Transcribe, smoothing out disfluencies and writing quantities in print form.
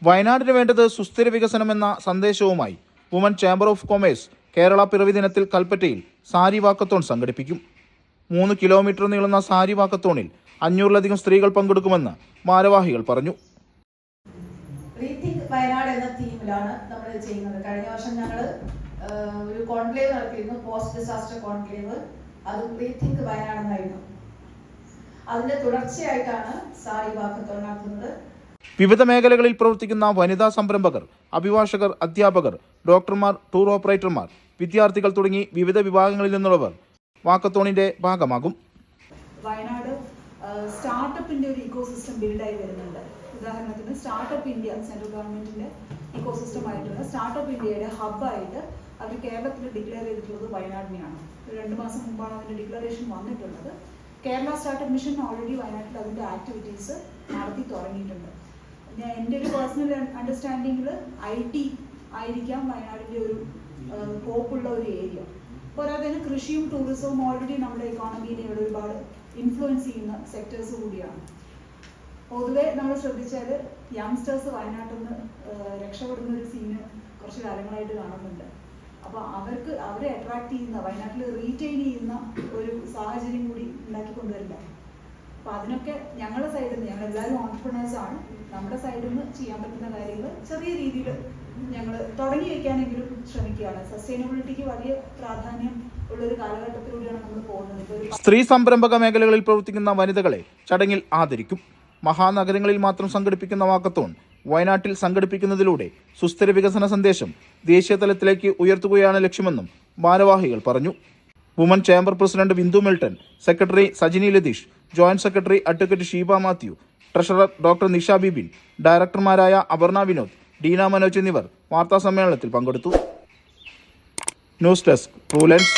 വയനാടിന് വേണ്ടത് സുസ്ഥിര വികസനമെന്ന സന്ദേശവുമായി woman chamber of commerce Kerala പിറവി ദിനത്തിൽ കൽപ്പറ്റയിൽ സാരി വാക്കത്തോൺ സംഘടിപ്പിക്കും. 3 കിലോമീറ്റർ നീളുന്ന സാരി വാക്കത്തോണിൽ 500-ലധികം സ്ത്രീകൾ പങ്കെടുക്കുമെന്ന് ഭാരവാഹികൾ പറഞ്ഞു. റീതിങ്ക് വയനാട് എന്ന തീമിലാണ് നമ്മൾ ചെയ്യുന്നത്. കഴിഞ്ഞ വർഷം ഞങ്ങൾ ഒരു കോൺക്ലേവ് നടത്തിയിരുന്നു, പോസ്റ്റ് ഡിസാസ്റ്റർ കോൺക്ലേവ്. അത് റീതിങ്ക് വയനാട് എന്നായിരുന്നു. അതിന്റെ തുടർച്ചയായിട്ടാണ് സാരി വാക്കത്തോൺ നടത്തുന്നത്. വിവിധ മേഖലകളിൽ പ്രവർത്തിക്കുന്ന വനിതാ സംരംഭകർ, അഭിഭാഷകർ, അധ്യാപകർ, ഡോക്ടർമാർ, ടൂർ ഓപ്പറേറ്റർമാർ, വിദ്യാർത്ഥികൾ തുടങ്ങി വിവിധ വിഭാഗങ്ങളിൽ നിന്നുള്ളവർ വാക്കത്തോണിന്റെ ഭാഗമാകും. വയനാട് സ്റ്റാർട്ടപ്പിന്റെ ഒരു ഇക്കോസിസ്റ്റം ബിൽഡായി വരുന്നുണ്ട്. ഉദാഹരണത്തിന് സ്റ്റാർട്ടപ്പ് ഇന്ത്യ സെൻട്രൽ ഗവൺമെന്റിന്റെ ഇക്കോസിസ്റ്റം ആയിട്ടുള്ള സ്റ്റാർട്ടപ്പ് ഇന്ത്യയുടെ ഹബ്ബായിട്ട് അവർ കേരളത്തിൽ ഡിക്ലെയർ ചെയ്തിട്ടുള്ളത് വയനാടിനെയാണ്. 2 മാസം മുമ്പാണ് അതിന്റെ ഡിക്ലറേഷൻ വന്നിട്ടുള്ളത്. കേരള സ്റ്റാർട്ടപ്പ് മിഷൻ ഓൾറെഡി വയനാട്ടിൽ അതിന്റെ ആക്ടിവിറ്റീസ് നടത്തി തുടങ്ങിയിട്ടുണ്ട്. എൻ്റെ ഒരു പേഴ്സണൽ അണ്ടർസ്റ്റാൻഡിങ്ങിൽ IT ആയിരിക്കാം വയനാടിൻ്റെ ഒരു ഹോപ്പുള്ള ഒരു ഏരിയ. പോരാതെ കൃഷിയും ടൂറിസവും ഓൾറെഡി നമ്മുടെ എക്കോണമിനെ ഇവിടെ ഒരുപാട് ഇൻഫ്ലുവൻസ് ചെയ്യുന്ന സെക്ടേഴ്സ് കൂടിയാണ്. പൊതുവെ നമ്മൾ ശ്രദ്ധിച്ചാൽ യങ്സ്റ്റേഴ്സ് വയനാട്ടിൽ നിന്ന് രക്ഷപ്പെടുന്ന ഒരു സീന് കുറച്ച് കാലങ്ങളായിട്ട് കാണുന്നുണ്ട്. അപ്പോൾ അവരെ അട്രാക്ട് ചെയ്യുന്ന, വയനാട്ടിൽ റീറ്റെയിൻ ചെയ്യുന്ന ഒരു സാഹചര്യം കൂടി ഉണ്ടാക്കിക്കൊണ്ടുവരില്ല. അപ്പോൾ അതിനൊക്കെ ഞങ്ങളുടെ സൈഡിൽ നിന്ന്, ഞങ്ങളെല്ലാവരും ഓൺട്രപ്രണേഴ്സാണ്, നമ്മുടെ സൈഡിൽ നിന്ന് ചെയ്യാൻ പറ്റുന്ന കാര്യങ്ങൾ ചെറിയ രീതിയിൽ ഞങ്ങൾ തുടങ്ങി വയ്ക്കാനെങ്കിലും ശ്രമിക്കുകയാണ്. സസ്റ്റൈനബിലിറ്റിക്ക് വലിയ പ്രാധാന്യം ഉള്ളൊരു കാലഘട്ടത്തിലൂടെയാണ് നമ്മൾ പോകുന്നത്. സ്ത്രീ സംരംഭക മേഖലകളിൽ പ്രവർത്തിക്കുന്ന വനിതകളെ ചടങ്ങിൽ ആദരിക്കും. മഹാനഗരങ്ങളിൽ മാത്രം സംഘടിപ്പിക്കുന്ന വാക്കത്തോൺ വയനാട്ടിൽ സംഘടിപ്പിക്കുന്നതിലൂടെ സുസ്ഥിര വികസന സന്ദേശം ദേശീയ തലത്തിലേക്ക് ഉയർത്തുകയാണ് ലക്ഷ്യമെന്നും ഭാരവാഹികൾ പറഞ്ഞു. Woman chamber president Bindu Milton, secretary Sajini Latheesh, joint secretary advocate Sheeba Mathew, treasurer doctor Nisha Bibin, ഡയറക്ടർമാരായ അപർണ വിനോദ്, ഡീന മനോജ് എന്നിവർ വാർത്താസമ്മേളനത്തിൽ പങ്കെടുത്തു. News desk, True lens.